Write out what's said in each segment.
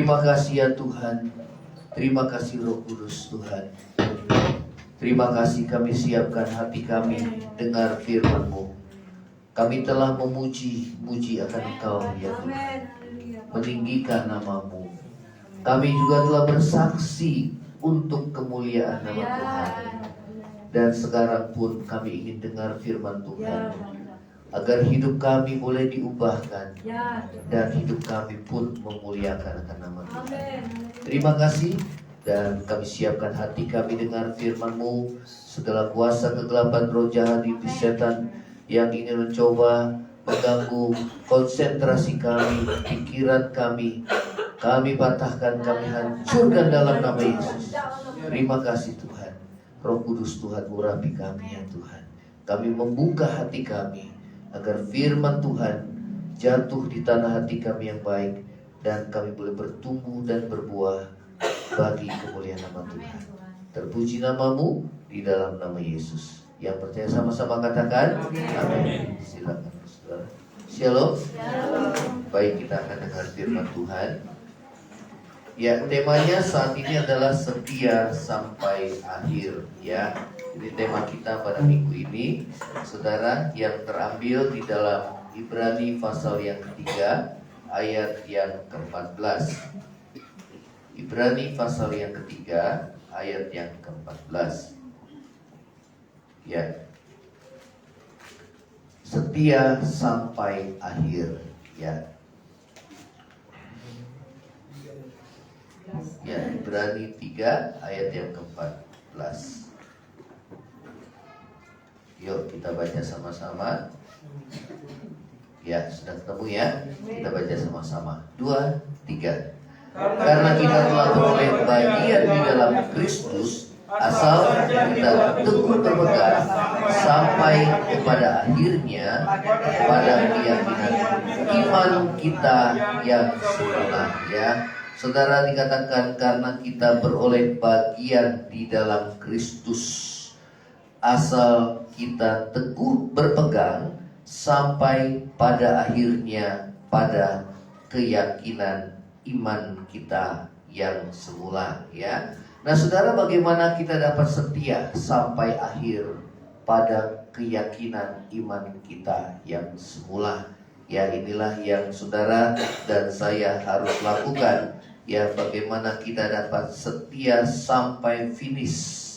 Terima kasih ya Tuhan. Terima kasih Roh Kudus Tuhan. Terima kasih kami siapkan hati kami dengar firman-Mu. Kami telah memuji akan Engkau ya Tuhan, meninggikan nama-Mu. Kami juga telah bersaksi untuk kemuliaan nama Tuhan. Dan sekarang pun kami ingin dengar firman Tuhan, agar hidup kami boleh diubahkan dan hidup kami pun memuliakan akan nama Tuhan. Terima kasih. Dan kami siapkan hati kami dengar firman-Mu. Segala kuasa kegelapan roh jahat iblis setan yang ingin mencoba mengganggu konsentrasi kami, pikiran kami patahkan, kami hancurkan dalam nama Yesus. Terima kasih Tuhan. Roh Kudus Tuhan urapi kami ya Tuhan. Kami membuka hati kami agar firman Tuhan jatuh di tanah hati kami yang baik, dan kami boleh bertumbuh dan berbuah bagi kemuliaan nama Tuhan. Terpuji nama-Mu di dalam nama Yesus. Yang percaya sama-sama katakan amin. Silakan saudara. Shalom. Baik, kita akan dengar firman Tuhan. Ya, temanya saat ini adalah setia sampai akhir ya. Jadi tema kita pada minggu ini, saudara, yang terambil di dalam Ibrani pasal yang ketiga ayat yang ke-14. Ibrani pasal yang ketiga ayat yang ke-14. Ya. Setia sampai akhir ya. Ya, Ibrani 3 ayat yang ke-14. Yuk kita baca sama-sama. Ya, sudah ketemu ya. Kita baca sama-sama. 2, 3. Karena kita telah beroleh bagian di dalam Kristus, asal kita teguh berpegang sampai kepada akhirnya, pada keyakinan iman kita yang sempurna ya. Saudara, dikatakan karena kita beroleh bagian di dalam Kristus, asal kita teguh berpegang sampai pada akhirnya, pada keyakinan iman kita yang semula ya. Nah saudara, bagaimana kita dapat setia sampai akhir pada keyakinan iman kita yang semula? Ya, inilah yang saudara dan saya harus lakukan. Ya, bagaimana kita dapat setia sampai finish.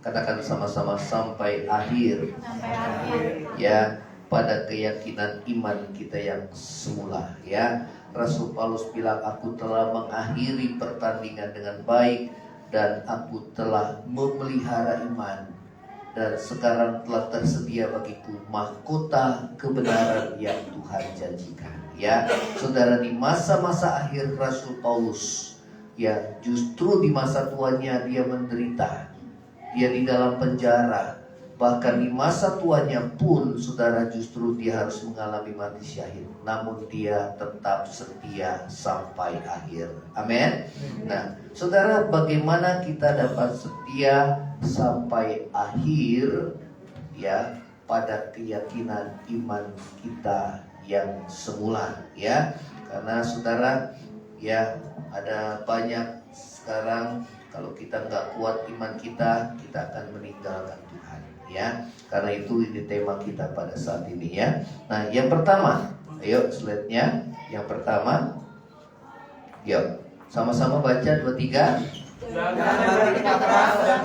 Katakan sama-sama, sampai akhir. Sampai akhir. Ya, pada keyakinan iman kita yang semula ya. Rasul Paulus bilang, aku telah mengakhiri pertandingan dengan baik, dan aku telah memelihara iman, dan sekarang telah tersedia bagiku mahkota kebenaran yang Tuhan janjikan ya. Saudara, di masa-masa akhir Rasul Paulus ya, justru di masa tuanya dia menderita, dia di dalam penjara. Bahkan di masa tuanya pun, saudara, justru dia harus mengalami mati syahid. Namun dia tetap setia sampai akhir. Amin. Nah, saudara, bagaimana kita dapat setia sampai akhir ya, pada keyakinan iman kita yang semula ya. Karena saudara ya, ada banyak sekarang, kalau kita nggak kuat iman kita akan meninggalkan Tuhan ya. Karena itu ini tema kita pada saat ini ya. Nah, yang pertama, ayo slide-nya. Yang pertama, yuk sama-sama baca 2, 3.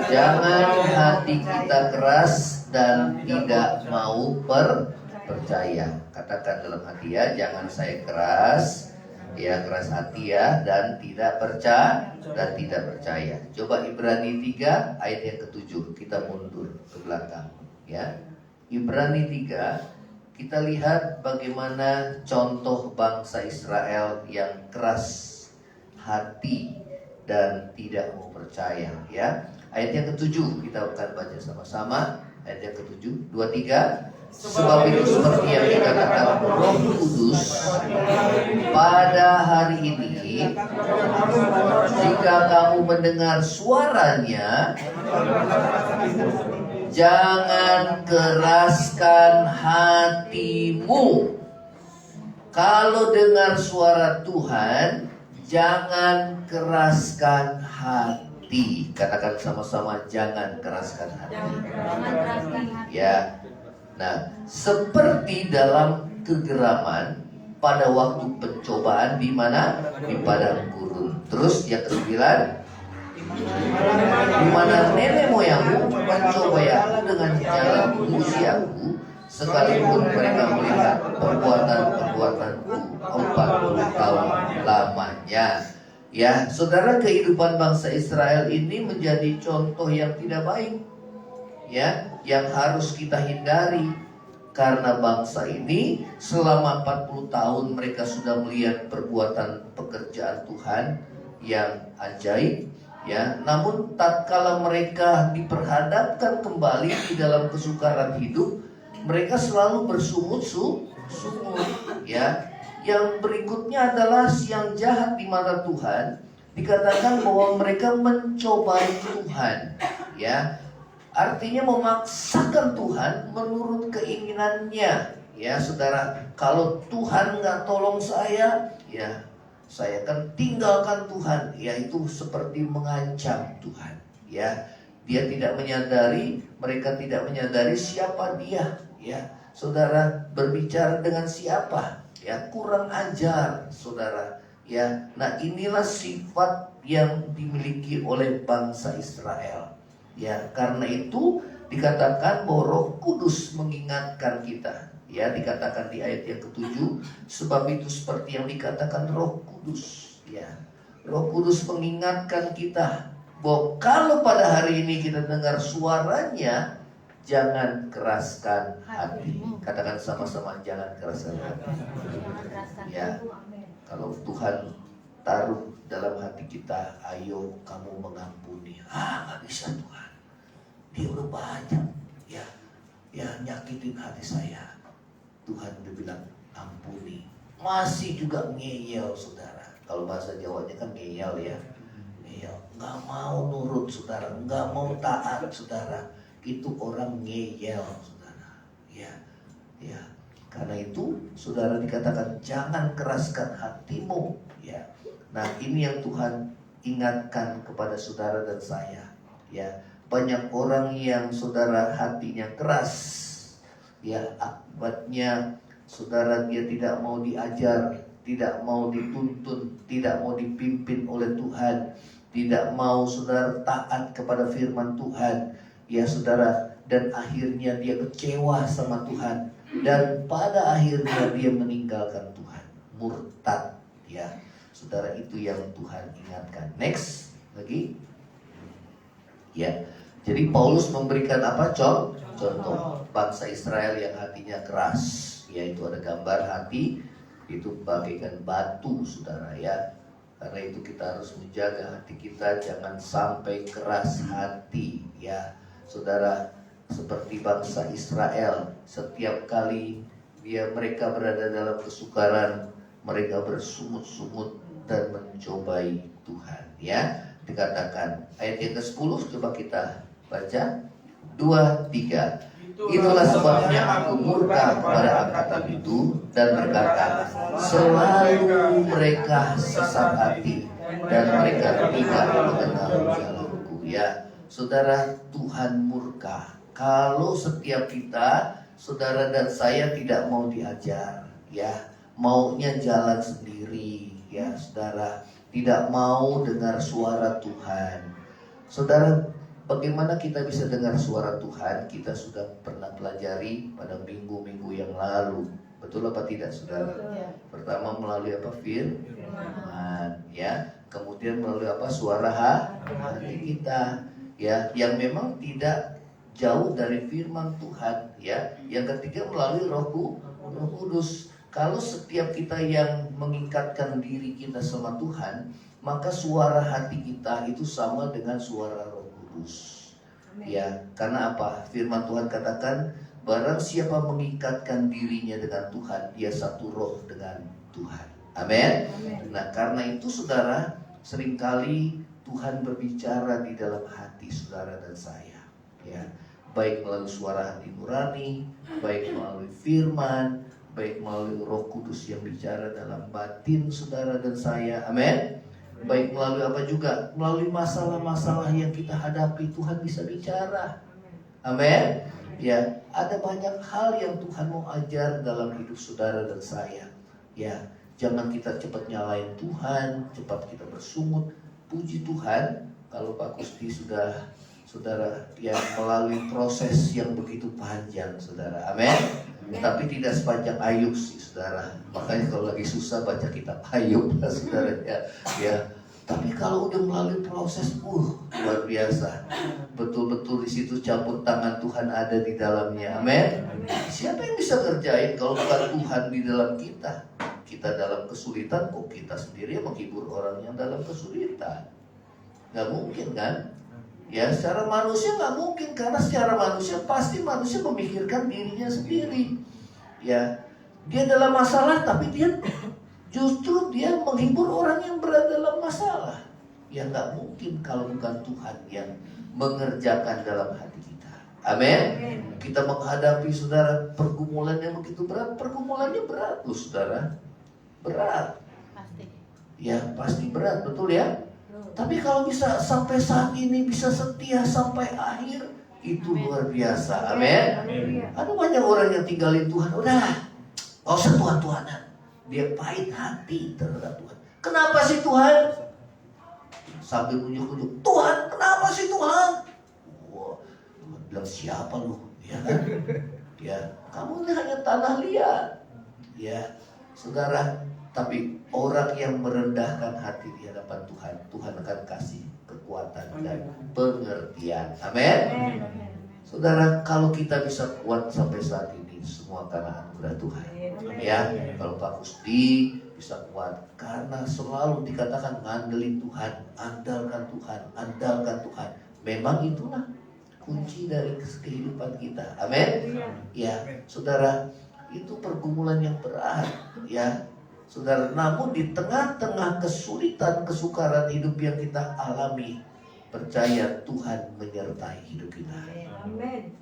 Jangan hati kita keras dan tidak mau percaya. Katakan dalam hati ya, jangan saya keras ya, keras hati ya, dan tidak percaya. Coba Ibrani 3 ayat yang ke-7, kita mundur ke belakang ya. Ibrani 3, kita lihat bagaimana contoh bangsa Israel yang keras hati dan tidak mau percaya ya. Ayat yang ke-7 kita akan baca sama-sama. Ayat yang ke-7, 2, 3. Sebab itu seperti yang dikatakan Roh Kudus pada hari ini, jika kamu mendengar suaranya, jangan keraskan hatimu. Kalau dengar suara Tuhan, Jangan keraskan hati. Katakan sama-sama, jangan keraskan hati. Ya. Nah, seperti dalam kegeraman pada waktu pencobaan di mana? Di padang gurun. Terus yang ke-9, di mana nenek moyangmu mencoba aku dengan jalan usiaku, sekalipun mereka melihat perbuatan-perbuatanku 40 tahun lamanya. Ya, saudara, kehidupan bangsa Israel ini menjadi contoh yang tidak baik, ya, yang harus kita hindari. Karena bangsa ini selama 40 tahun mereka sudah melihat perbuatan pekerjaan Tuhan yang ajaib, ya. Namun tatkala mereka diperhadapkan kembali di dalam kesukaran hidup, mereka selalu bersungut-sungut, ya. Yang berikutnya adalah yang jahat di mata Tuhan. Dikatakan bahwa mereka mencobai Tuhan, ya. Artinya memaksakan Tuhan menurut keinginannya. Ya saudara, kalau Tuhan nggak tolong saya, ya saya akan tinggalkan Tuhan. Ya, itu seperti mengancam Tuhan. Ya, dia tidak menyadari, mereka tidak menyadari siapa dia. Ya, saudara, berbicara dengan siapa? Ya, kurang ajar, saudara. Ya, nah inilah sifat yang dimiliki oleh bangsa Israel. Ya, karena itu dikatakan bahwa Roh Kudus mengingatkan kita. Ya, dikatakan di ayat yang ke-7, sebab itu seperti yang dikatakan Roh Kudus. Ya, Roh Kudus mengingatkan kita bahwa kalau pada hari ini kita dengar suaranya, jangan keraskan hati. Katakan sama-sama, jangan keraskan hati. Ya, kalau Tuhan taruh dalam hati kita, ayo kamu mengampuni. Nggak bisa Tuhan, dia udah banyak ya nyakitin hati saya. Tuhan udah bilang ampuni, masih juga ngeyel, saudara. Kalau bahasa Jawanya kan ngeyel, ya, ngeyel, nggak mau nurut, saudara, nggak mau taat, saudara. Itu orang ngeyel, saudara. Ya, karena itu saudara dikatakan jangan keraskan hatimu, ya. Nah, ini yang Tuhan ingatkan kepada saudara dan saya, ya. Banyak orang yang saudara hatinya keras, ya, akibatnya saudara dia tidak mau diajar, tidak mau dituntun, tidak mau dipimpin oleh Tuhan, tidak mau saudara taat kepada firman Tuhan, ya saudara, dan akhirnya dia kecewa sama Tuhan, dan pada akhirnya dia meninggalkan Tuhan, murtad, ya. Saudara, itu yang Tuhan ingatkan. Next lagi, ya. Jadi Paulus memberikan apa? Contoh bangsa Israel yang hatinya keras, yaitu ada gambar hati itu bagaikan batu, saudara, ya. Karena itu kita harus menjaga hati kita jangan sampai keras hati, ya. Saudara, seperti bangsa Israel, setiap kali mereka berada dalam kesukaran, mereka bersungut-sungut dan mencobai Tuhan, ya. Dikatakan ayat yang ke-10, coba kita baca 2-3. Itulah sebabnya aku murka kepada angkatan itu dan berkata, selalu mereka sesat hati dan mereka tidak mengenal jalanku. Ya, saudara, Tuhan murka kalau setiap kita, saudara dan saya, tidak mau diajar, ya, maunya jalan sendiri, ya saudara, tidak mau dengar suara Tuhan. Saudara, bagaimana kita bisa dengar suara Tuhan? Kita sudah pernah pelajari pada minggu-minggu yang lalu. Betul apa tidak, saudara? Pertama melalui apa? Firman, ya. Kemudian melalui apa? Suara hati kita, ya, yang memang tidak jauh dari firman Tuhan, ya. Yang ketiga melalui Roh Kudus. Kalau setiap kita yang mengikatkan diri kita sama Tuhan, maka suara hati kita itu sama dengan suara Roh Kudus. Ya, karena apa? Firman Tuhan katakan, barang siapa mengikatkan dirinya dengan Tuhan, dia satu roh dengan Tuhan. Amin. Nah, karena itu saudara, seringkali Tuhan berbicara di dalam hati saudara dan saya, ya. Baik melalui suara hati nurani, baik melalui firman, baik melalui Roh Kudus yang bicara dalam batin saudara dan saya, amin. Baik melalui apa juga, melalui masalah-masalah yang kita hadapi, Tuhan bisa bicara, amin. Ya, ada banyak hal yang Tuhan mau ajar dalam hidup saudara dan saya. Ya, jangan kita cepat nyalain Tuhan, cepat kita bersungut. Puji Tuhan, kalau Pak Gusti sudah saudara yang melalui proses yang begitu panjang, saudara, amin. Tapi tidak sepanjang Ayub sih, saudara. Makanya kalau lagi susah baca kitab Ayub, saudara, ya. Tapi kalau udah melalui proses, luar biasa. Betul-betul di situ campur tangan Tuhan ada di dalamnya, amin. Siapa yang bisa ngerjain kalau bukan Tuhan di dalam kita? Kita dalam kesulitan, kok kita sendiri yang menghibur orang yang dalam kesulitan? Gak mungkin kan? Ya, secara manusia gak mungkin, karena secara manusia pasti manusia memikirkan dirinya sendiri. Ya, dia dalam masalah, tapi dia justru dia menghibur orang yang berada dalam masalah. Ya gak mungkin kalau bukan Tuhan yang mengerjakan dalam hati kita. Amin. Kita menghadapi saudara pergumulan yang begitu berat. Pergumulannya berat loh saudara. Berat. Pasti. Ya pasti berat, betul ya. Tapi kalau bisa sampai saat ini, bisa setia sampai akhir, itu luar biasa. Amin. Ada banyak orang yang tinggalin Tuhan, udah gak usah Tuhan-Tuhanan. Dia pahit hati terhadap Tuhan. Kenapa sih Tuhan? Sambil unjuk-unjuk, Tuhan kenapa sih Tuhan? Wah, Tuhan bilang siapa lu? Ya kan? Ya, kamu ini hanya tanah liat. Ya, saudara. Tapi orang yang merendahkan hati di hadapan Tuhan, Tuhan akan kasih kekuatan dan pengertian. Amin. Saudara, kalau kita bisa kuat sampai saat ini, semua karena anugerah Tuhan. Ya, kalau Pak Gusti bisa kuat karena selalu dikatakan ngandelin Tuhan, andalkan Tuhan, andalkan Tuhan. Memang itulah kunci dari kehidupan kita. Amin. Ya, saudara, itu pergumulan yang berat. Ya. Saudara, namun di tengah-tengah kesulitan, kesukaran hidup yang kita alami, percaya Tuhan menyertai hidup kita. Amin.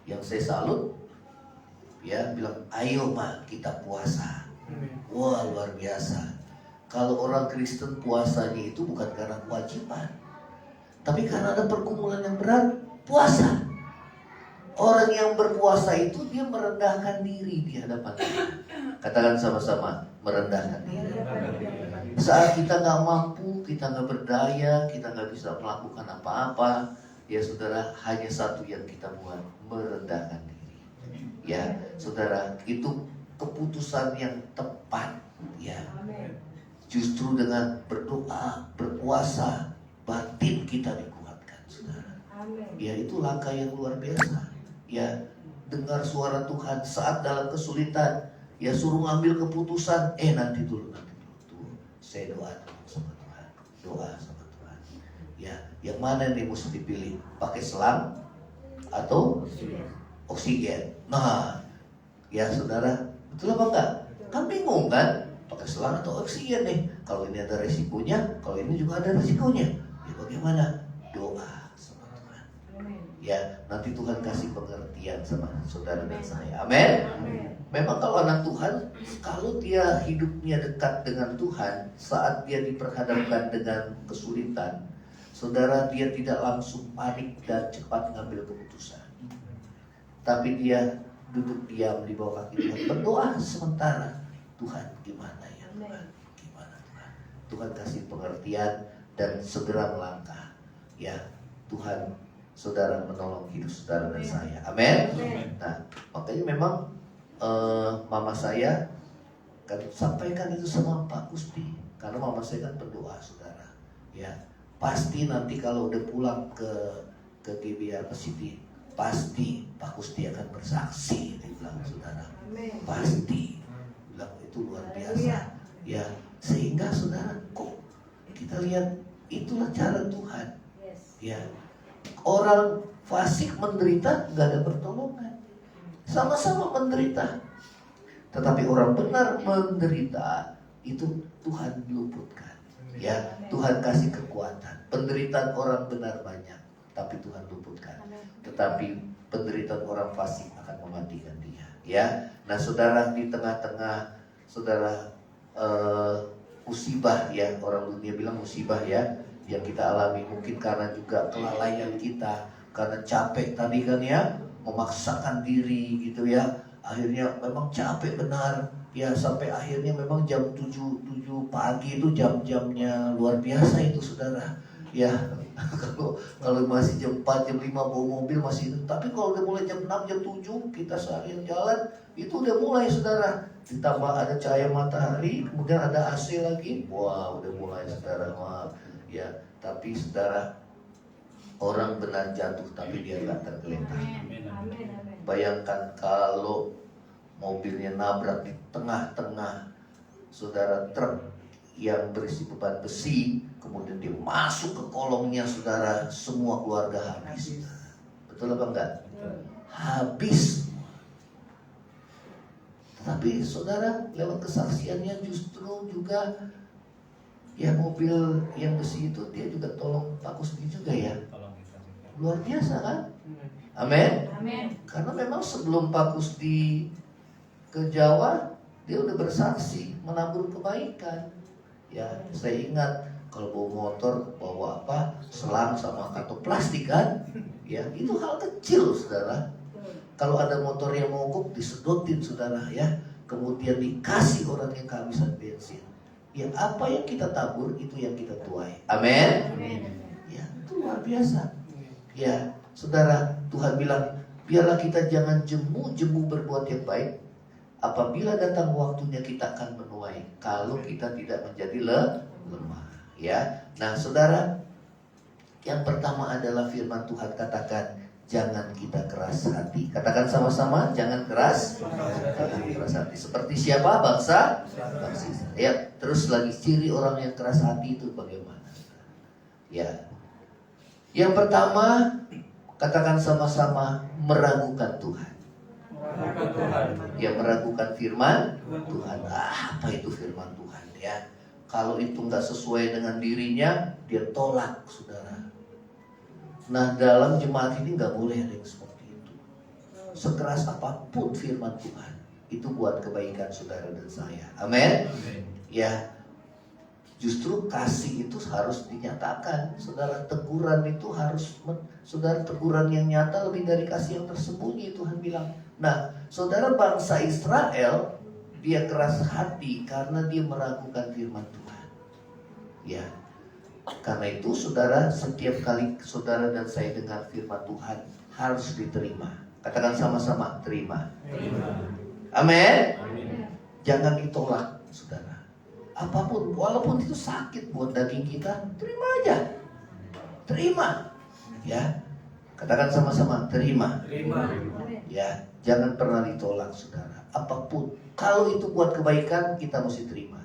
Yang saya salut, ya bilang, ayo ma kita puasa. Wah luar biasa. Kalau orang Kristen puasanya itu bukan karena kewajiban, tapi karena ada pergumulan yang berat, puasa. Orang yang berpuasa itu dia merendahkan diri di hadapan Tuhan. Katakan sama-sama, merendahkan diri. Saat kita gak mampu, kita gak berdaya, kita gak bisa melakukan apa-apa, ya saudara, hanya satu yang kita buat, merendahkan diri. Ya, saudara, itu keputusan yang tepat. Ya, justru dengan berdoa, berpuasa, batin kita dikuatkan, saudara. Ya, itu langkah yang luar biasa. Ya, dengar suara Tuhan saat dalam kesulitan, ya suruh ngambil keputusan, nanti dulu. Tuh, saya doa sama Tuhan, doa sama Tuhan. Ya, yang mana nih mesti dipilih? Pakai selang atau oksigen? Nah, ya saudara, betul apa enggak? Kan bingung kan? Pakai selang atau oksigen nih? Kalau ini ada resikonya, kalau ini juga ada resikonya. Ya bagaimana? Doa. Ya, nanti Tuhan kasih pengertian sama saudara dan saya. Amin. Memang kalau anak Tuhan, kalau dia hidupnya dekat dengan Tuhan, saat dia diperhadapkan dengan kesulitan, saudara, dia tidak langsung panik dan cepat mengambil keputusan. Tapi dia duduk diam di bawah kaki Tuhan, berdoa sementara. Tuhan, gimana ya Tuhan? Gimana Tuhan? Tuhan kasih pengertian dan segera melangkah. Ya, Tuhan saudara menolong hidup saudara dan saya. Amin. Nah, makanya memang mama saya kan sampaikan itu sama Pak Gusti, karena mama saya kan berdoa, saudara. Ya, pasti nanti kalau udah pulang ke GBR City, pasti Pak Gusti akan bersaksi, dia bilang, saudara. Pasti, bilang itu luar biasa. Ya, sehingga saudara, kok kita lihat itulah cara Tuhan. Ya. Orang fasik menderita, gak ada pertolongan. Sama-sama menderita. Tetapi orang benar menderita, itu Tuhan luputkan. Ya, Tuhan kasih kekuatan. Penderitaan orang benar banyak, tapi Tuhan luputkan. Tetapi penderitaan orang fasik akan mematikan dia. Ya, nah saudara, di tengah-tengah saudara musibah ya, orang dunia bilang musibah ya, yang kita alami mungkin karena juga kelalaian kita, karena capek tadi kan ya, memaksakan diri gitu ya, akhirnya memang capek benar ya, sampai akhirnya memang jam 7 pagi itu jam-jamnya luar biasa itu saudara ya. Kalau masih jam 4, jam 5 bawa mobil masih itu. Tapi kalau udah mulai jam 6, jam 7 kita seharian jalan, itu udah mulai saudara. Ditambah ada cahaya matahari, kemudian ada AC lagi. Wah, udah mulai saudara. Wah, ya, tapi saudara, orang benar jatuh tapi dia gak tergeletak. Bayangkan kalau mobilnya nabrak di tengah-tengah saudara truk yang berisi beban besi, kemudian dia masuk ke kolongnya saudara, semua keluarga habis. Betul apa enggak? Habis. Tapi saudara, lewat kesaksiannya justru juga ya, mobil yang besi itu dia juga tolong Pak Kusdi juga ya. Luar biasa kan? Amin. Karena memang sebelum Pak Kusdi ke Jawa, dia udah bersaksi menabur kebaikan. Ya, saya ingat kalau bawa motor, bawa apa, selang sama kantong plastik kan, ya itu hal kecil saudara. Kalau ada motor yang mogok, disedotin saudara ya, kemudian dikasih orang yang kehabisan bensin. Ya, apa yang kita tabur itu yang kita tuai. Amin. Ya, itu luar biasa. Ya, saudara, Tuhan bilang, biarlah kita jangan jemu-jemu berbuat yang baik. Apabila datang waktunya kita akan menuai, kalau kita tidak menjadi lemah. Ya, nah saudara, yang pertama adalah firman Tuhan katakan, jangan kita keras hati. Katakan sama-sama, jangan keras hati. Seperti siapa? Bangsa Israel. Ya, terus lagi ciri orang yang keras hati itu bagaimana? Ya, yang pertama, katakan sama-sama, meragukan Tuhan. Ya, meragukan firman Tuhan. Apa itu firman Tuhan ya? Kalau itu nggak sesuai dengan dirinya, dia tolak saudara. Nah, dalam jemaat ini nggak boleh ada yang seperti itu. Sekeras apapun firman Tuhan, itu buat kebaikan saudara dan saya. Amin. Ya, justru kasih itu harus dinyatakan. Saudara, teguran itu harus, saudara, teguran yang nyata lebih dari kasih yang tersembunyi, Tuhan bilang. Nah, saudara, bangsa Israel dia keras hati karena dia meragukan firman Tuhan. Ya, karena itu saudara, setiap kali saudara dan saya dengar firman Tuhan harus diterima. Katakan sama-sama, terima. Amin. Jangan ditolak saudara. Apapun, walaupun itu sakit buat daging kita, terima aja. Terima. Ya. Katakan sama-sama, terima. Ya, jangan pernah ditolak saudara. Apapun, kalau itu buat kebaikan, kita mesti terima.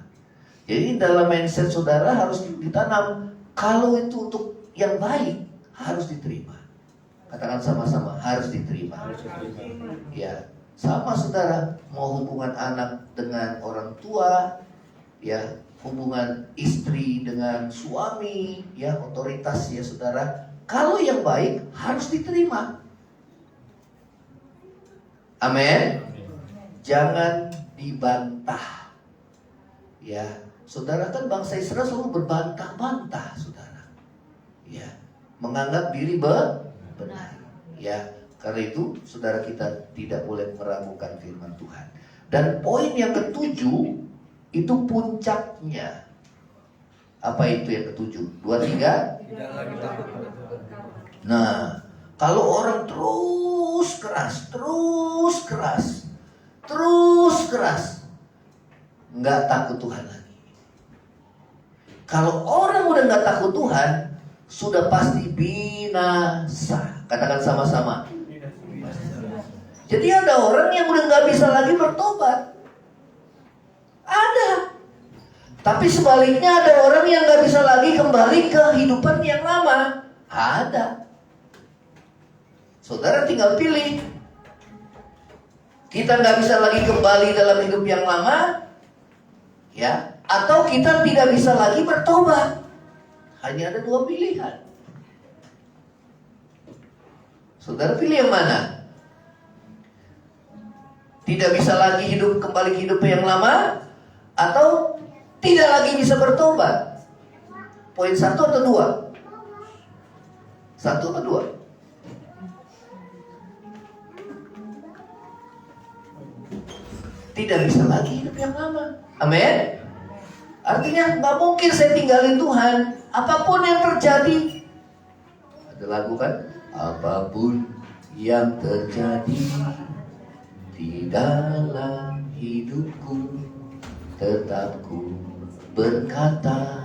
Jadi dalam mindset saudara harus ditanam, kalau itu untuk yang baik, harus diterima. Katakan sama-sama, harus diterima. Ya, sama saudara, mau hubungan anak dengan orang tua, ya, hubungan istri dengan suami, ya, otoritas ya saudara. Kalau yang baik harus diterima. Amin. Jangan dibantah. Ya, saudara, kan bangsa Israel selalu berbantah-bantah, saudara. Ya, menganggap diri benar. Ya, karena itu saudara, kita tidak boleh meragukan firman Tuhan. Dan poin yang ketujuh itu puncaknya. Apa itu yang ketujuh? 2, 3. Nah, kalau orang terus keras, nggak takut Tuhan lagi. Kalau orang udah nggak takut Tuhan, sudah pasti binasa. Katakan sama-sama. Jadi ada orang yang udah nggak bisa lagi bertobat. Ada. Tapi sebaliknya ada orang yang nggak bisa lagi kembali ke kehidupan yang lama. Ada. Saudara tinggal pilih. Kita nggak bisa lagi kembali dalam hidup yang lama, ya, atau kita tidak bisa lagi bertobat. Hanya ada 2 pilihan. Saudara pilih yang mana? Tidak bisa lagi kembali ke hidup yang lama, atau tidak lagi bisa bertobat? Poin 1 atau 2? 1 atau 2? Tidak bisa lagi hidup yang lama. Amin. Artinya nggak mungkin saya tinggalin Tuhan, apapun yang terjadi. Ada lagu kan? Apapun yang terjadi di dalam hidupku, tetap ku berkata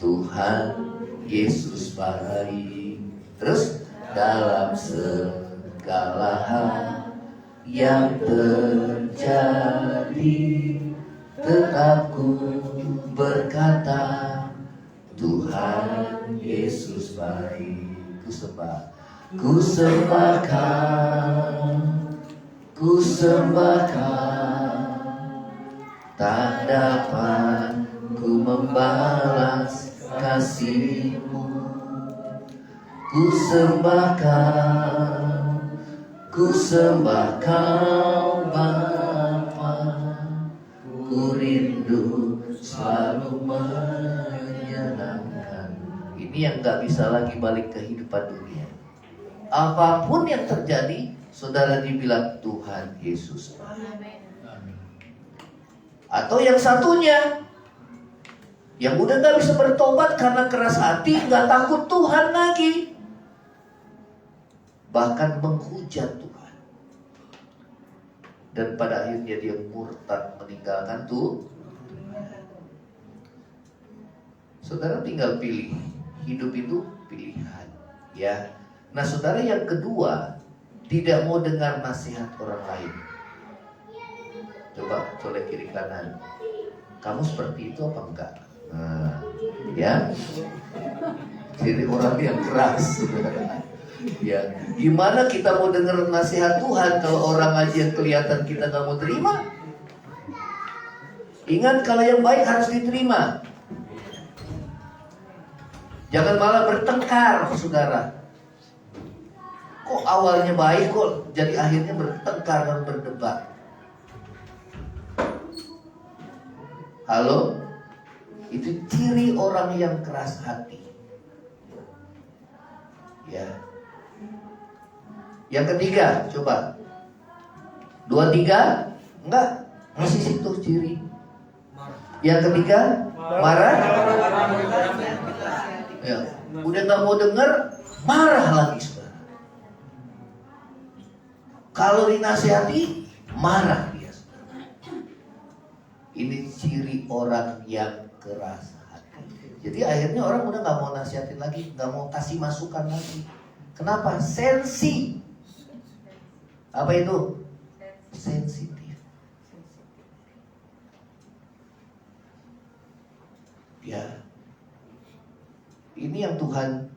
Tuhan Yesus baik. Terus dalam segala hal yang terjadi, tetap ku berkata Tuhan Yesus baik. Ku sembahkan, tak dapat ku membalas kasih-Mu. Ku sembahkan Bapa, ku rindu selalu menyenangkan. Ini yang gak bisa lagi balik kehidupan dunia. Apapun yang terjadi, saudara dibilang Tuhan Yesus. Atau yang satunya, yang udah gak bisa bertobat karena keras hati, gak takut Tuhan lagi, bahkan menghujat Tuhan, dan pada akhirnya dia murtad meninggalkan Tuhan. Saudara tinggal pilih. Hidup itu pilihan, ya. Nah, saudara yang kedua, tidak mau dengar nasihat orang lain. Coba colek kiri kanan. Kamu seperti itu apa enggak? Nah, ya. Jadi orang yang keras. Ya, gimana kita mau dengar nasihat Tuhan kalau orang aja yang kelihatan kita gak mau terima? Ingat, kalau yang baik harus diterima. Jangan malah bertengkar, saudara. Kok awalnya baik, kok jadi akhirnya bertengkar dan berdebat? Halo? Itu ciri orang yang keras hati. Ya. Yang ketiga, coba 2, 3, enggak, masih situ ciri. Yang ketiga, marah. Ya, udah nggak mau dengar, marah lagi, saudara. Kalau dinasihati, marah dia, saudara. Ini ciri orang yang keras hati. Jadi akhirnya orang udah nggak mau nasihatin lagi, nggak mau kasih masukan lagi. Kenapa? Sensi. Apa itu? Sensitif. Ya. Ini yang Tuhan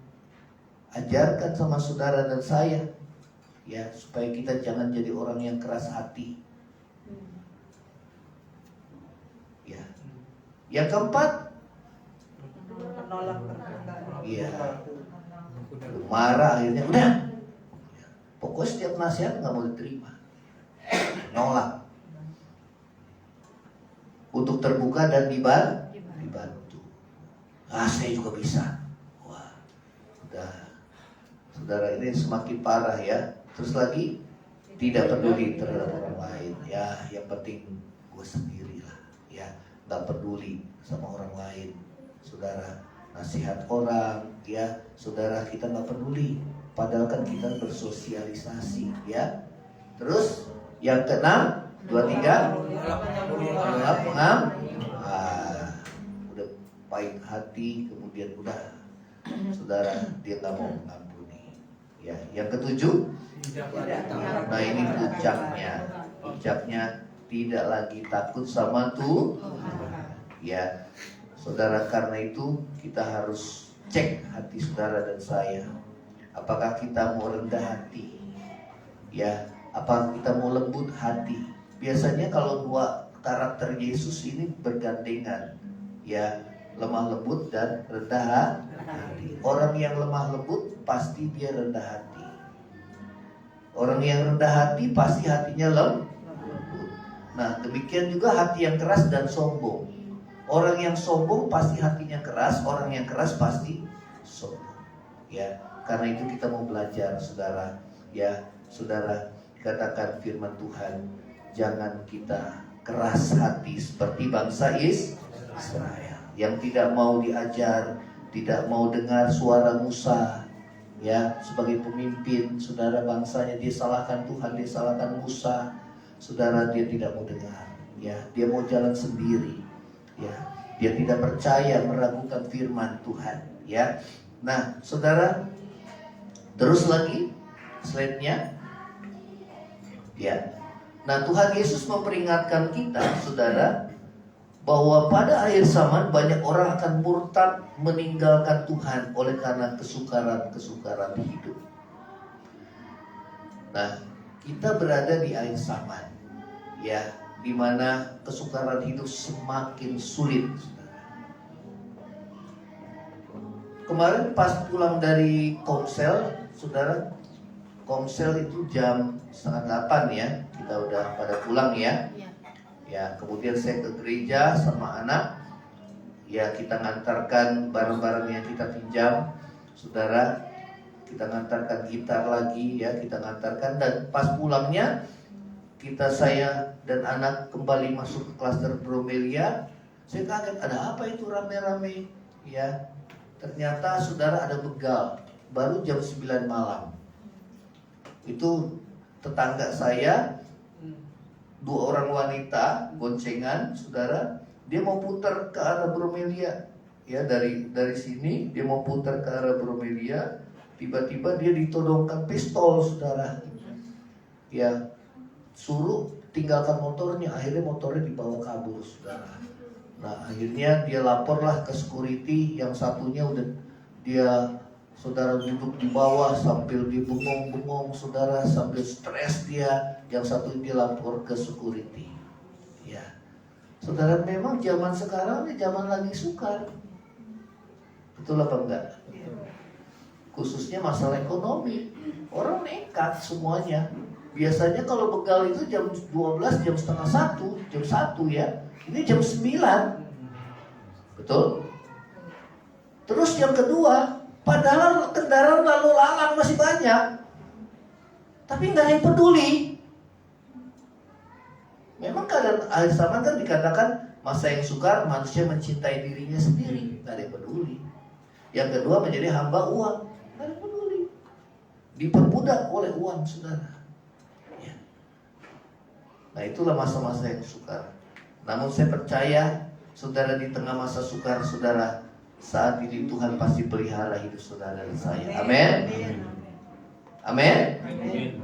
ajarkan sama saudara dan saya. Ya, supaya kita jangan jadi orang yang keras hati. Ya. Yang keempat, menolak perkataan. iya. Marah akhirnya udah. Pokoknya setiap nasihat nggak mau diterima, nolak. Untuk terbuka dan dibantu. Saya juga bisa. Wah, udah, saudara, ini semakin parah ya. Terus lagi tidak peduli terhadap orang lain. Ya, yang penting gue sendirilah. Ya, nggak peduli sama orang lain. Saudara, nasihat orang, ya, saudara, kita nggak peduli. Padahal kan kita bersosialisasi, ya. Terus yang keenam, 2, 3, udah pahit hati, kemudian udah, saudara, dia nggak mau mengampuni. Ya, yang ketujuh, nah ini puncaknya tidak lagi takut sama Tuhan. Ya, saudara, karena itu kita harus cek hati saudara dan saya. Apakah kita mau rendah hati? Ya, apa kita mau lembut hati? Biasanya kalau dua karakter Yesus ini bergandengan, ya, lemah lembut dan rendah hati. Orang yang lemah lembut pasti dia rendah hati. Orang yang rendah hati pasti hatinya lembut. Nah, demikian juga hati yang keras dan sombong. Orang yang sombong pasti hatinya keras, orang yang keras pasti sombong. Ya, karena itu kita mau belajar, saudara. Ya, saudara, katakan firman Tuhan, jangan kita keras hati seperti bangsa Israel yang tidak mau diajar, tidak mau dengar suara Musa. Ya, sebagai pemimpin, saudara, bangsanya dia salahkan Tuhan, dia salahkan Musa. Saudara, dia tidak mau dengar. Ya, dia mau jalan sendiri. Ya, dia tidak percaya, meragukan firman Tuhan. Ya, nah, saudara, terus lagi slide-nya. Ya, nah Tuhan Yesus memperingatkan kita, saudara, bahwa pada akhir zaman banyak orang akan murtad, meninggalkan Tuhan oleh karena kesukaran-kesukaran hidup. Nah, kita berada di akhir zaman, ya, di mana kesukaran hidup semakin sulit. Kemarin pas pulang dari Komsel, saudara, Komsel itu jam 7:30 ya, kita udah pada pulang ya. Ya, kemudian saya ke gereja sama anak. Ya, kita ngantarkan barang-barang yang kita pinjam, saudara. Kita ngantarkan gitar lagi ya, kita ngantarkan, dan pas pulangnya saya dan anak kembali masuk ke klaster bromelia. Saya kaget, ada apa itu rame-rame? Ya, ternyata saudara ada begal. Baru jam 9 malam. Itu tetangga saya, 2 orang wanita boncengan, saudara. Dia mau putar ke arah bromelia. Ya, dari sini dia mau putar ke arah bromelia. Tiba-tiba dia ditodongkan pistol, saudara. Ya, suruh tinggalkan motornya. Akhirnya motornya dibawa kabur, saudara. Nah, akhirnya dia laporlah ke security. Yang satunya udah dia, saudara, duduk di bawah sambil dibengong-bengong, saudara, sambil stres dia. Yang satu dia lapor ke security. Ya, saudara, memang zaman sekarang ini zaman lagi sukar. Betul apa enggak? Khususnya masalah ekonomi. Orang nekat semuanya. Biasanya kalau begal itu jam 12, jam setengah 1, jam 1 ya. Ini jam 9. Betul? Terus yang kedua, padahal kendaraan lalu lalang masih banyak, tapi nggak ada yang peduli. Memang keadaan akhir zaman kan dikatakan masa yang sukar, manusia mencintai dirinya sendiri, nggak ada yang peduli. Yang kedua, menjadi hamba uang, nggak ada yang peduli. Diperbudak oleh uang, saudara. Ya. Nah, itulah masa-masa yang sukar. Namun saya percaya, saudara, di tengah masa sukar, saudara, saat ini Tuhan pasti pelihara hidup saudara dan saya. Amin. Amin.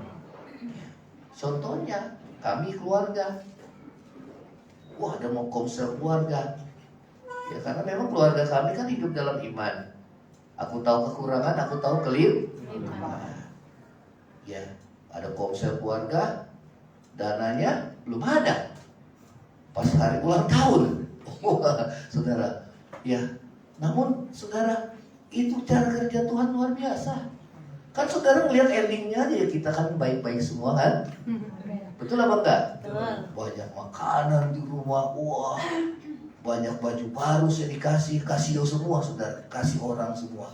Contohnya, kami keluarga. Wah, ada mau komsel keluarga. Ya, karena memang keluarga kami kan hidup dalam iman. Aku tahu kekurangan, aku tahu kelebihan. Ya, ada komsel keluarga, dananya belum ada. Pas hari ulang tahun, saudara. Ya, namun saudara, itu cara kerja Tuhan luar biasa. Kan saudara melihat endingnya aja, ya kita kan baik-baik semua kan. Betul apa enggak? Betul. Banyak makanan di rumah, wah, banyak baju baru saya kasih semua, saudara, kasih orang semua.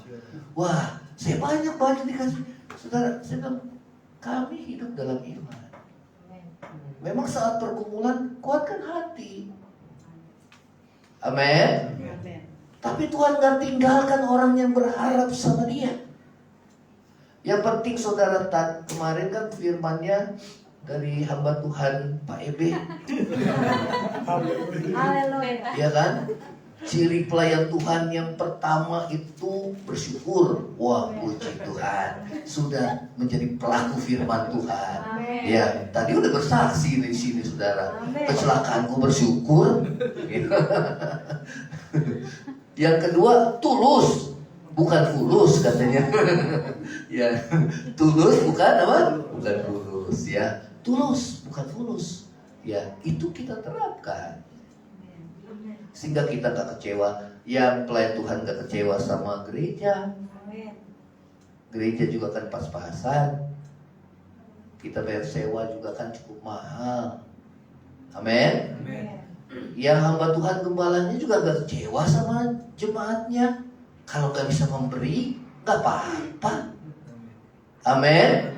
Wah, saya banyak baju dikasih, saudara. Saya bilang, kami hidup dalam iman. Memang saat pergumulan, kuatkan hati. Amin. Tapi Tuhan gak tinggalkan orang yang berharap sama dia. Yang penting saudara, kemarin kan firmannya dari hamba Tuhan Pak Ebe. Haleluya. Ya kan? Ciri pelayan Tuhan yang pertama itu bersyukur. Wah, puji Tuhan, sudah menjadi pelaku firman Tuhan. Amin. Ya, tadi udah bersaksi di sini, saudara. Amin. Kecelakaanku bersyukur. Yang kedua, tulus, bukan fulus katanya. Ya, tulus bukan apa? Bukan fulus ya. Tulus bukan fulus. Ya, itu kita terapkan. Sehingga kita gak kecewa. Yang pelayan Tuhan gak kecewa sama gereja. Gereja juga kan pas-pasan. Kita bayar sewa juga kan cukup mahal. Amin. Yang hamba Tuhan gembalanya juga gak kecewa sama jemaatnya. Kalau gak bisa memberi, gak apa-apa. Amin.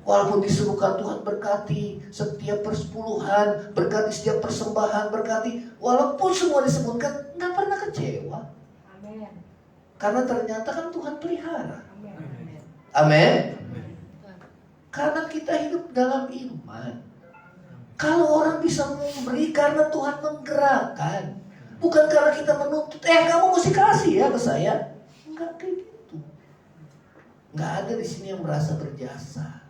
Walaupun diserukan Tuhan berkati setiap persepuluhan, berkati setiap persembahan, berkati. Walaupun semua disebutkan, gak pernah kecewa. Karena ternyata kan Tuhan pelihara. Amin. Karena kita hidup dalam iman. Kalau orang bisa memberi karena Tuhan menggerakkan, bukan karena kita menuntut. Kamu mesti kasih ya ke saya. Enggak kayak gitu. Enggak ada di sini yang merasa berjasa.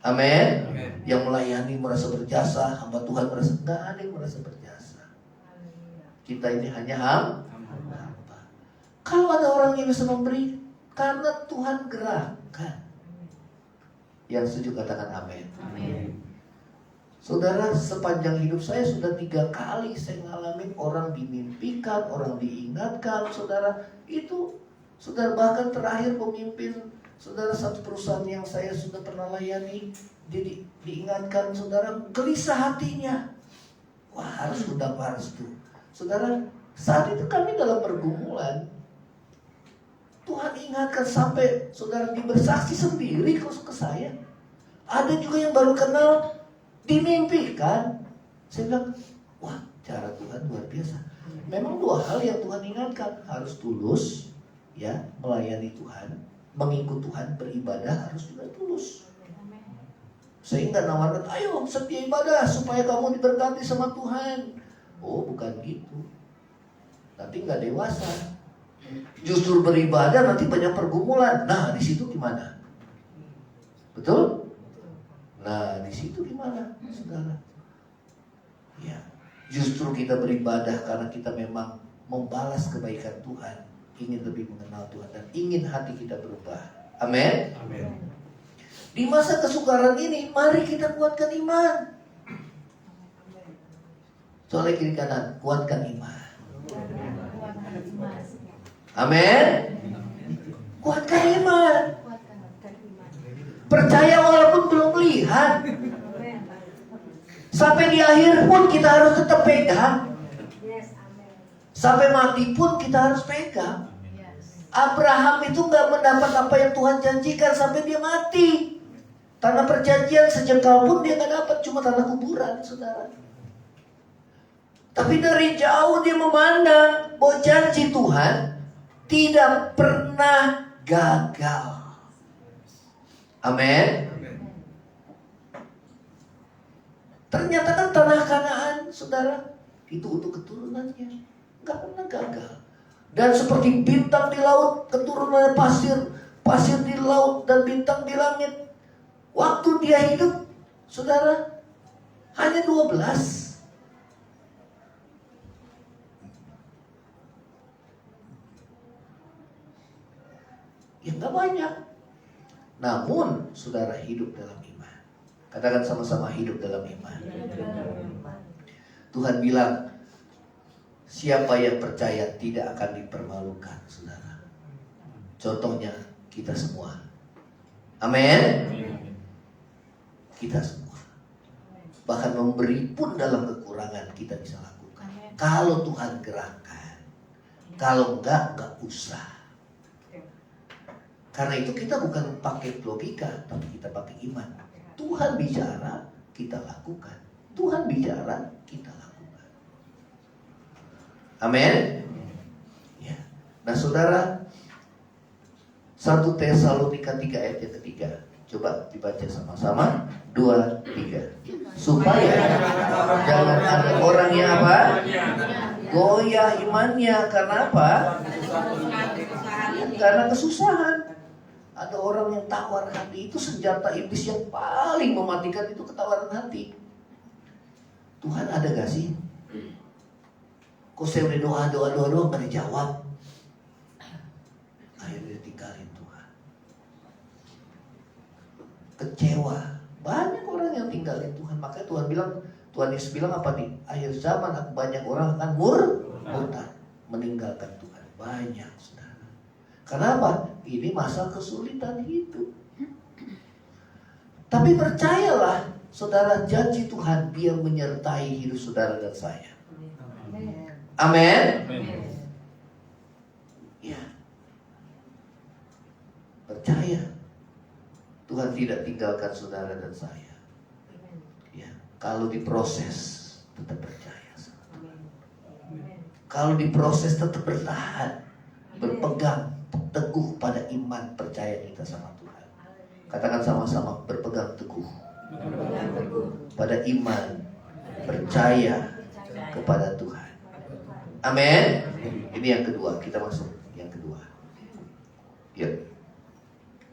Amin. Yang melayani merasa berjasa, hamba Tuhan merasa, enggak ada yang merasa berjasa. Kita ini hanya hamba. Kalau ada orang yang bisa memberi karena Tuhan gerakkan. Yang setuju katakan amin. Saudara, sepanjang hidup saya sudah 3 kali saya ngalamin orang dimimpikan, orang diingatkan. Saudara, itu saudara, bahkan terakhir pemimpin saudara satu perusahaan yang saya sudah pernah layani, jadi diingatkan, saudara, gelisah hatinya. Wah, harus tuh. Saudara, saat itu kami dalam pergumulan. Tuhan ingatkan sampai saudara bersaksi sendiri ke saya. Ada juga yang baru kenal dimimpikan. Saya bilang, wah, cara Tuhan luar biasa. Memang 2 hal yang Tuhan ingatkan, harus tulus, ya, melayani Tuhan, mengikut Tuhan, beribadah harus juga tulus. Sehingga nawarkan, ayo setia ibadah supaya kamu diberkati sama Tuhan. Oh, bukan gitu. Nanti nggak dewasa. Justru beribadah nanti banyak pergumulan. Nah, di situ gimana? Betul? Nah, di situ gimana, saudara? Ya, justru kita beribadah karena kita memang membalas kebaikan Tuhan, ingin lebih mengenal Tuhan dan ingin hati kita berubah. Amin. Di masa kesukaran ini, mari kita kuatkan iman. Soalnya kiri kanan, kuatkan iman. Amin. Kuatkan iman. Percaya walaupun belum melihat. Sampai di akhir pun kita harus tetap pegang. Sampai mati pun kita harus pegang. Abraham itu gak mendapat apa yang Tuhan janjikan sampai dia mati. Tanah perjanjian sejengkal pun dia gak dapat, cuma tanah kuburan, saudara. Tapi dari jauh dia memandang bahwa janji Tuhan tidak pernah gagal. Amin. Ternyata kan tanah Kanaan, saudara, itu untuk keturunannya, gak pernah gagal. Dan seperti bintang di laut, keturunannya pasir di laut dan bintang di langit. Waktu dia hidup, saudara, hanya 12. Ya gak banyak. Namun saudara hidup dalam iman. Katakan sama-sama, hidup dalam iman. Tuhan bilang, siapa yang percaya tidak akan dipermalukan, saudara. Contohnya kita semua. Amin. Kita semua. Bahkan memberi pun dalam kekurangan kita bisa lakukan. Kalau Tuhan gerakkan. Kalau enggak usah. Karena itu kita bukan pakai logika, tapi kita pakai iman. Tuhan bicara, kita lakukan. Tuhan bicara, kita lakukan. Amin. Ya. Nah, saudara, 1 Tesalonika 3 ayat yang ketiga. Coba dibaca sama-sama. 2, 3. Supaya jangan ada orang yang apa? Goyah imannya. Karena apa? Karena kesusahan. Ada orang yang tawar hati. Itu senjata iblis yang paling mematikan, itu ketawaran hati. Tuhan ada gak sih? Kok saya udah doa gak dijawab? Akhirnya tinggalin Tuhan. Kecewa. Banyak orang yang tinggalin Tuhan. Makanya Tuhan bilang, Tuhan Yesus bilang apa nih? Akhir zaman banyak orang akan murtad, meninggalkan Tuhan. Banyak, saudara. Kenapa? Ini masa kesulitan hidup. Tapi percayalah, saudara, janji Tuhan dia menyertai hidup saudara dan saya. Amin. Ya. Percaya Tuhan tidak tinggalkan saudara dan saya. Ya. Kalau diproses tetap percaya sama Tuhan. Kalau diproses tetap bertahan, berpegang teguh pada iman percaya kita sama Tuhan. Katakan sama-sama, berpegang teguh pada iman percaya kepada Tuhan. Amin. Ini yang kedua, kita masuk yang kedua. Ya.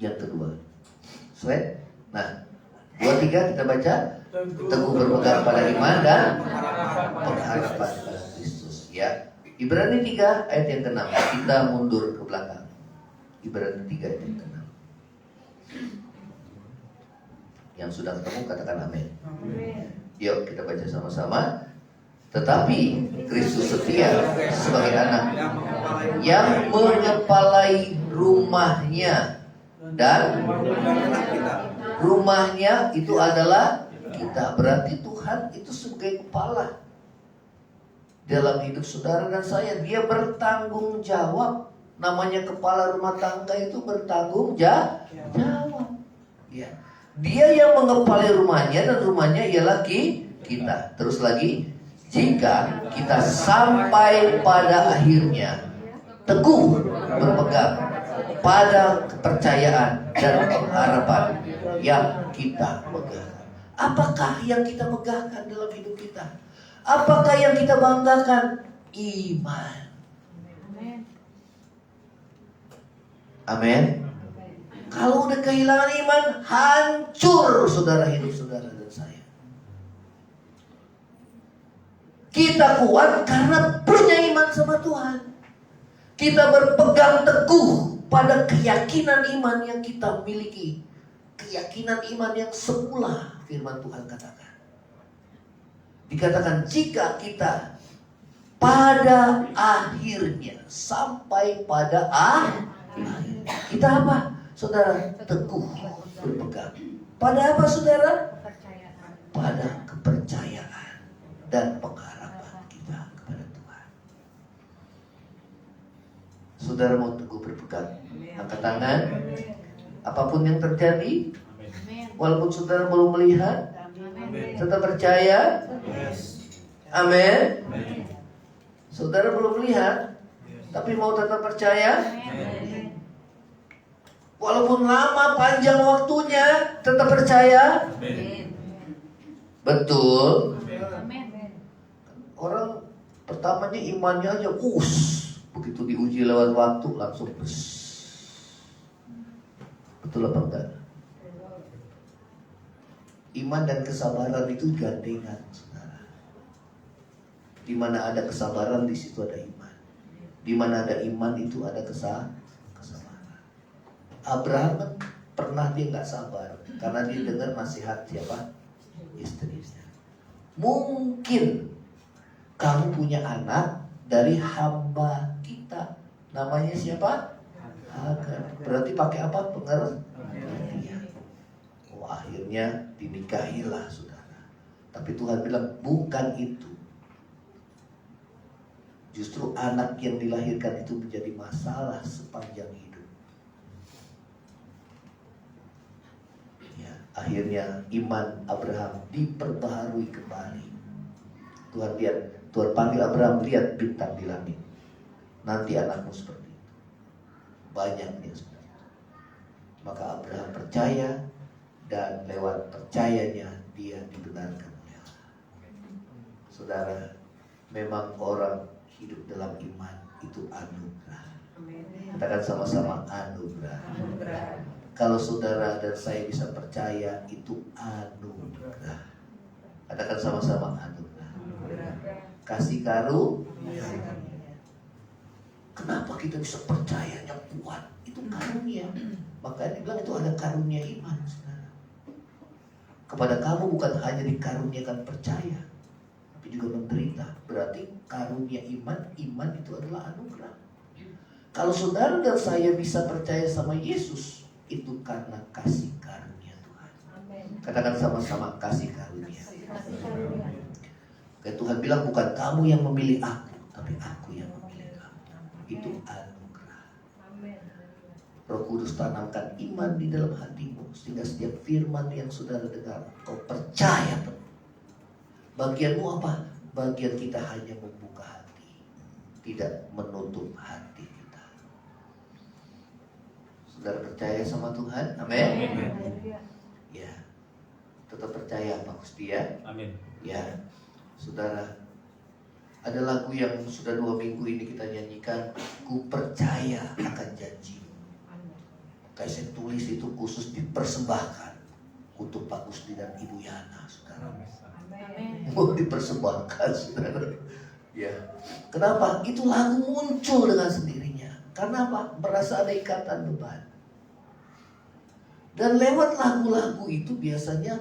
Yang kedua. Slide. Nah, 2-3 kita baca. Teguh berpegang pada iman dan pengharapan pada Kristus. Ya. Ibrani 3 ayat yang ke-6. Kita mundur ke belakang. Ibrani 3 ayat yang ke-6. Yang sudah ketemu katakan amin. Yuk kita baca sama-sama. Tetapi Kristus setia sebagai anak yang mengepalai rumahnya, dan rumahnya itu adalah kita. Berarti Tuhan itu sebagai kepala dalam hidup saudara dan saya. Dia bertanggung jawab. Namanya kepala rumah tangga itu bertanggung jawab. Ya. Dia yang mengepalai rumahnya, dan rumahnya ialah kita. Terus lagi, jika kita sampai pada akhirnya teguh berpegang pada kepercayaan dan pengharapan yang kita megahkan. Apakah yang kita megahkan dalam hidup kita? Apakah yang kita banggakan? Iman. Amin. Kalau udah kehilangan iman, hancur saudara, hidup saudara dan saya. Kita kuat karena punya iman sama Tuhan. Kita berpegang teguh pada keyakinan iman yang kita miliki. Keyakinan iman yang semula firman Tuhan katakan. Dikatakan jika kita pada akhirnya, sampai pada akhirnya, kita apa? Saudara, teguh berpegang. Pada apa saudara? Pada kepercayaan dan pengharapan kita kepada Tuhan. Saudara mau teguh berpegang, angkat tangan. Apapun yang terjadi, walaupun saudara belum melihat, tetap percaya. Amin. Saudara belum melihat, tapi mau tetap percaya. Walaupun lama panjang waktunya, tetap percaya. Betul. Orang pertamanya imannya aja begitu diuji lewat waktu langsung betul apa enggak? Iman dan kesabaran itu gandengan, saudara. Di mana ada kesabaran, di situ ada iman. Di mana ada iman, itu ada kesabaran. Abraham pernah dia nggak sabar karena dia dengar nasihat siapa? Istrinya. Mungkin kamu punya anak dari hamba kita, namanya siapa? Hagar. Berarti pakai apa? Pengertian. Akhirnya dinikahilah saudara. Tapi Tuhan bilang bukan itu. Justru anak yang dilahirkan itu menjadi masalah sepanjang hidup. Akhirnya iman Abraham diperbaharui kembali. Tuhan panggil Abraham, lihat bintang di langit. Nanti anakmu seperti itu. Banyaknya seperti itu. Maka Abraham percaya, dan lewat percayanya dia dibenarkan oleh Allah. Saudara, memang orang hidup dalam iman itu anugerah. Katakan sama-sama, anugerah. Kalau saudara dan saya bisa percaya, itu anugerah. Katakan sama-sama, anugerah. Kasih karunia. Kenapa kita bisa percayanya kuat? Itu karunia. Makanya dibilang itu ada karunia iman, saudara. Kepada kamu bukan hanya dikaruniakan percaya, tapi juga menderita. Berarti karunia iman itu adalah anugerah. Kalau saudara dan saya bisa percaya sama Yesus, itu karena kasih karunia Tuhan. Katakan sama-sama, kasih karunia. Kayak Tuhan bilang, bukan kamu yang memilih aku, tapi aku yang memilih kamu. Itu anugerah. Roh Kudus tanamkan iman di dalam hatimu, sehingga setiap firman yang saudara dengar, kau percaya penuh. Bagianmu apa? Bagian kita hanya membuka hati, tidak menutup hati kita. Saudara percaya sama Tuhan? Amin. Ya, tetap percaya Pak Gusti ya. Amin. Ya, saudara, ada lagu yang sudah 2 minggu ini kita nyanyikan, ku percaya akan janji. Kayak saya tulis itu khusus dipersembahkan untuk Pak Gusti dan Ibu Yana, saudara. Mau dipersembahkan, saudara. Ya, kenapa? Itu lagu muncul dengan sendirinya. Karena apa? Merasa ada ikatan beban. Dan lewat lagu-lagu itu biasanya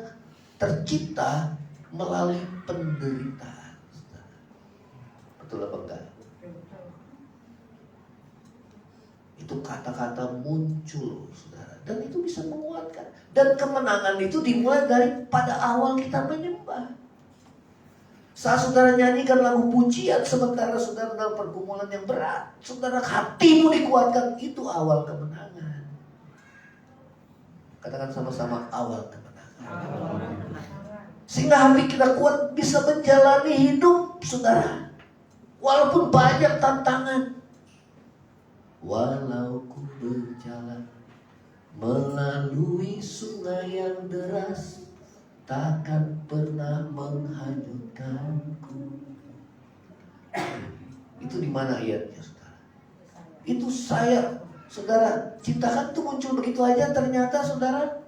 tercipta melalui penderitaan, saudara. Betul apa enggak? Itu kata-kata muncul, saudara, dan itu bisa menguatkan. Dan kemenangan itu dimulai dari pada awal kita menyembah. Saat saudara nyanyikan lagu pujian, sementara saudara dalam pergumulan yang berat, saudara hatimu dikuatkan, itu awal kemenangan. Katakan sama-sama, awal kemenangan. Sehingga hati kita kuat bisa menjalani hidup, saudara, walaupun banyak tantangan. Walau ku berjalan melalui sungai yang deras, takkan pernah menghanyutkanku. Itu di mana ayatnya, saudara? Itu saya, saudara, ciptakan itu muncul begitu aja. Ternyata, saudara,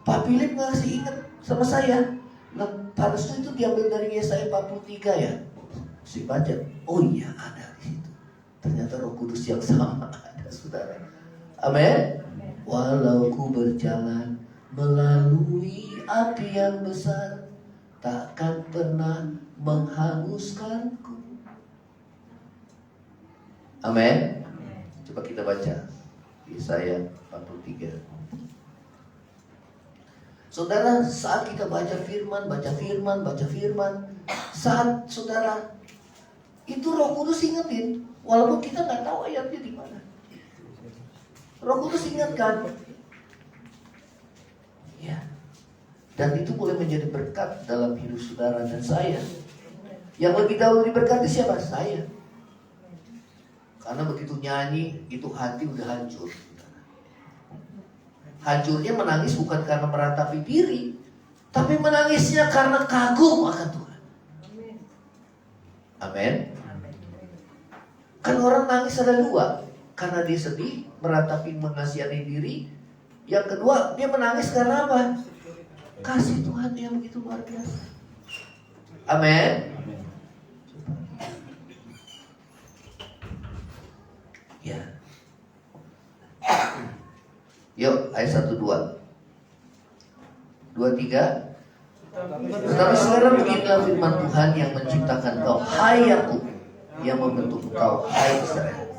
Pak Philip ngasih ingat sama saya. Nah, harusnya itu diambil dari Yesaya 43 ya. Si baca, oh iya ada di situ. Ternyata Roh Kudus yang sama ada, saudara. Amin. Walau ku berjalan melalui api yang besar, takkan pernah menghanguskanku. Amin. Coba kita baca Yesaya 43. Saudara, saat kita baca firman, saat saudara itu Roh Kudus ingetin, walaupun kita nggak tahu ayatnya di mana. Roh Kudus ingatkan. Ya. Dan itu boleh menjadi berkat dalam hidup saudara dan saya. Yang lebih dahulu diberkati siapa? Saya. Karena begitu nyanyi, itu hati udah hancur. Hancurnya menangis bukan karena meratapi diri, tapi menangisnya karena kagum akan Tuhan. Amin. Kan orang nangis ada 2. Karena dia sedih, meratapi mengasihani diri. Yang kedua, dia menangis karena apa? Kasih Tuhan yang begitu luar biasa. Amin. Ya. Yuk, ayat 1, 2. 2, 3. Tetapi sekarang beginilah firman Tuhan yang menciptakan kau, hai Yakub, yang membentuk engkau, hai Israel.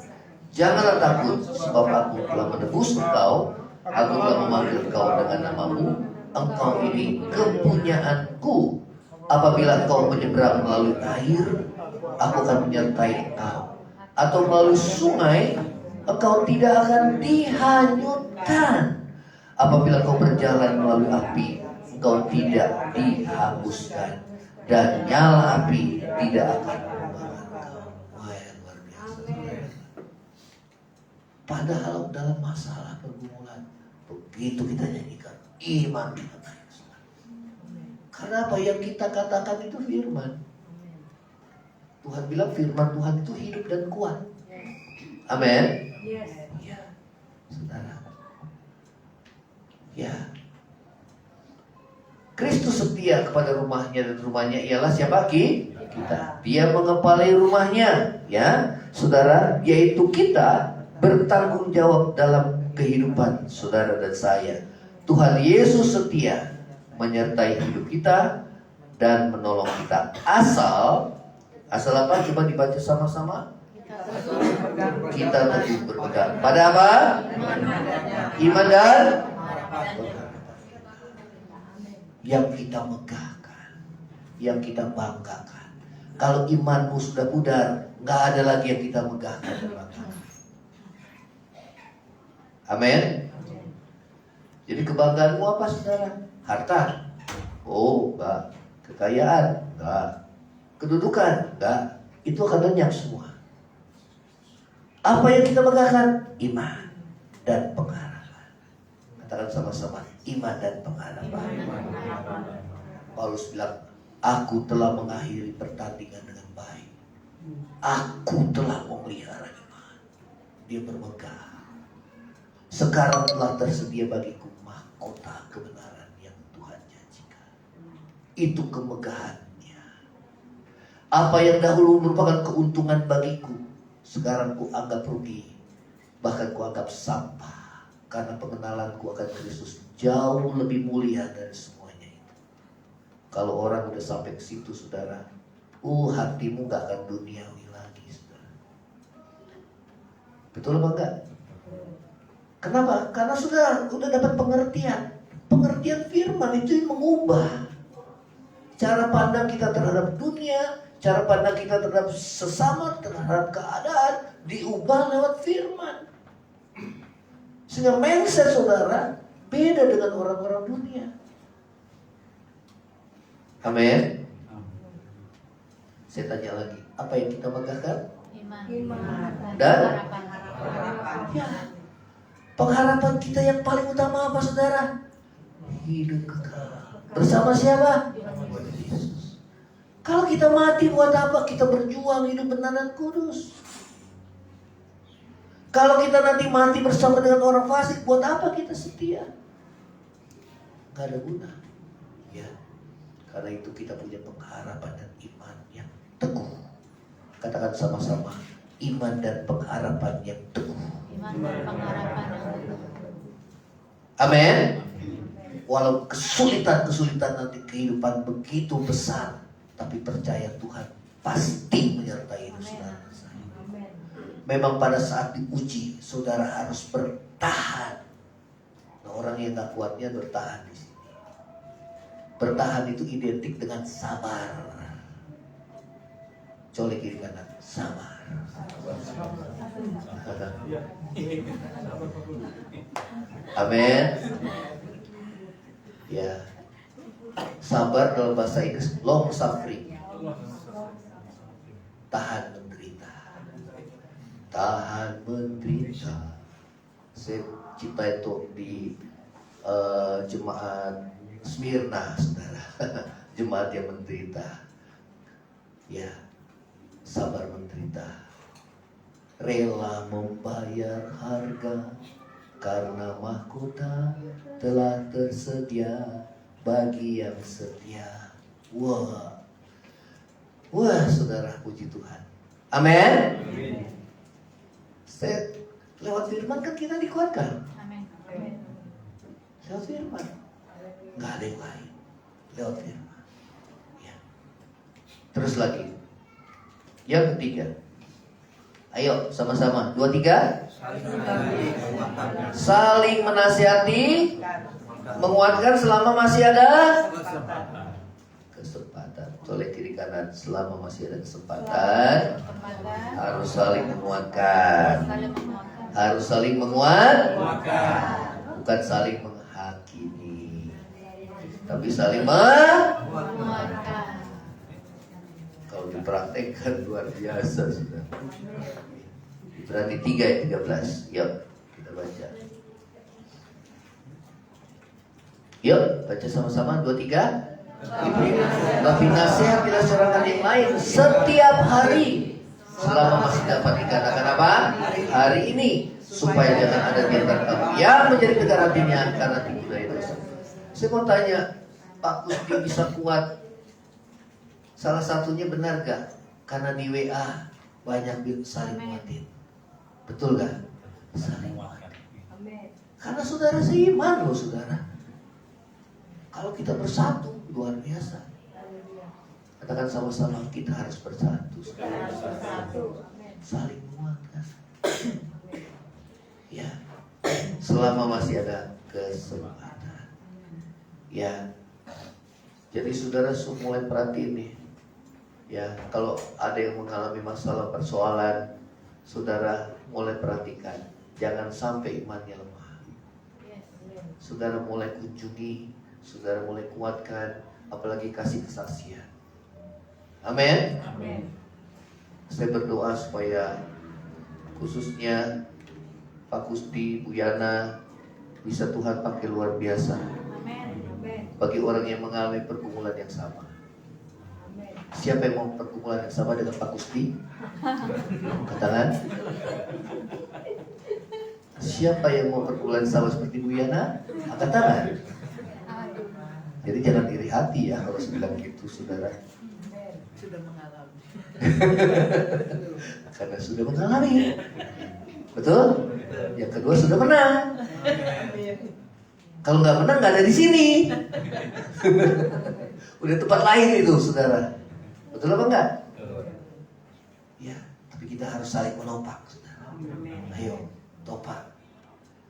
Janganlah takut, sebab aku telah menebus engkau. Aku telah memanggil engkau dengan namamu. Engkau ini kepunyaanku. Apabila engkau menyeberang melalui air, aku akan menyertai engkau. Atau melalui sungai, engkau tidak akan dihanyutkan. Apabila engkau berjalan melalui api, engkau tidak dihanguskan, dan nyala api tidak akan membakar engkau. Wah, yang luar biasa. Padahal dalam masalah pergumulan, begitu kita nyanyikan iman kita naik. Karena apa yang kita katakan itu firman. Tuhan bilang firman Tuhan itu hidup dan kuat. Amin. Ya, saudara. Ya. Kristus setia kepada rumahnya, dan rumahnya ialah siapa? Kita. Dia mengepalai rumahnya, ya, saudara, yaitu kita bertanggung jawab dalam kehidupan saudara dan saya. Tuhan Yesus setia menyertai hidup kita dan menolong kita. Asal apa? Coba dibaca sama-sama. Kita teguh berpegang pada apa? Iman dan yang kita megahkan, yang kita banggakan. Kalau imanmu sudah pudar, nggak ada lagi yang kita megahkan dan banggakan. Amin. Jadi kebanggaanmu apa, saudara? Harta? Oh, enggak. Kekayaan? Enggak. Kedudukan? Enggak. Itu akan lenyap semua. Apa yang kita megahkan? Iman dan pengharapan. Katakan sama-sama, iman dan pengharapan. Paulus bilang, aku telah mengakhiri pertandingan dengan baik. Aku telah memelihara iman. Dia bermegah. Sekarang telah tersedia bagiku mahkota kebenaran yang Tuhan janjikan. Itu kemegahannya. Apa yang dahulu merupakan keuntungan bagiku, sekarang ku anggap rugi, bahkan ku anggap sampah, karena pengenalanku akan Kristus jauh lebih mulia dari semuanya itu. Kalau orang udah sampai ke situ, saudara, hatimu gak akan duniawi lagi, saudara. Betul apa enggak? Kenapa? Karena sudah dapat pengertian. Pengertian firman itu yang mengubah cara pandang kita terhadap dunia, cara pandang kita terhadap sesama, terhadap keadaan, diubah lewat firman. Sehingga mindset saudara beda dengan orang-orang dunia. Amin. Saya tanya lagi, apa yang kita megahkan? Iman. Dan Harapan. ya, pengharapan kita yang paling utama apa, saudara? Hidup kekal. Bersama siapa? Yesus. Kalau kita mati buat apa? Kita berjuang hidup benar kudus. Kalau kita nanti mati bersama dengan orang fasik, buat apa kita setia? Gak ada guna. Ya, karena itu kita punya pengharapan dan iman yang teguh. Katakan sama-sama, iman dan pengharapan yang teguh. Iman dan pengharapan yang teguh. Amin. Walau kesulitan-kesulitan nanti kehidupan begitu besar, tapi percaya Tuhan pasti menyertai hidup saudara. Memang pada saat diuji, saudara harus bertahan. Nah, orang yang gak kuatnya bertahan di sini. Bertahan itu identik dengan sabar. Colek kiri kanan, sabar. Amin. Ya, sabar dalam bahasa Inggris long suffering. Tahan menderita. Tahan menderita. Saya cita itu di jemaat Smyrna, saudara. Jemaat yang menderita. Ya, sabar menderita. Rela membayar harga, karena mahkota telah tersedia bagi yang setia. Wah, saudara, puji Tuhan. Amin. Saya lewat firman kan kita dikuatkan. Amin. Lewat firman, nggak ada yang lain. Lewat firman. Ya. Terus lagi, yang ketiga. Ayo sama-sama, 2, 3. Saling menasihati, menguatkan selama masih ada kesempatan. Colek kiri kanan, selama masih ada kesempatan harus saling menguatkan. Harus saling menguatkan, bukan saling menghakimi, tapi saling Menguatkan. Kalau dipraktekkan luar biasa, sudah. Berarti 3 ayat 13. Yuk, kita baca. Yuk, baca sama-sama 2, 3. Tapi nasihat tidak seorang yang lain setiap hari selama masih dapat dikatakan apa? Hari ini, supaya jangan ada di antara kamu yang menjadi tegar hatinya karena timbul dari dosa. Saya mau tanya, Pak Gusti bisa kuat? Salah satunya benar gak? Karena di WA banyak saling nguatin. Betul gak? Saling nguatin. Karena saudara seiman loh, saudara. Kalau kita bersatu, luar biasa. Katakan sama-sama, kita harus bersatu. Saling menguatkan. Ya, selama masih ada kesempatan. Ya, Jadi saudara mulai perhatiin nih. Ya, kalau ada yang mengalami masalah persoalan, saudara mulai perhatikan. Jangan sampai imannya lemah. Saudara mulai kunjungi, saudara mulai kuatkan, apalagi kasih kesaksian. Amin. Amin. Saya berdoa supaya khususnya Pak Kusti, Bu Yana bisa Tuhan pakai luar biasa bagi orang yang mengalami pergumulan yang sama. Siapa yang mau pergumulan yang sama dengan Pak Kusti? Angkat tangan. Siapa yang mau pergumulan yang sama seperti Bu Yana? Angkat tangan. Jadi jangan iri hati ya kalau bilang gitu, saudara. Sudah mengalami. Karena sudah mengalami. Betul? Yang kedua sudah menang. Kalau nggak menang nggak ada di sini. Udah tempat lain itu, saudara. Betul apa enggak? Ya, tapi kita harus saling menopang, saudara. Ayo, topak.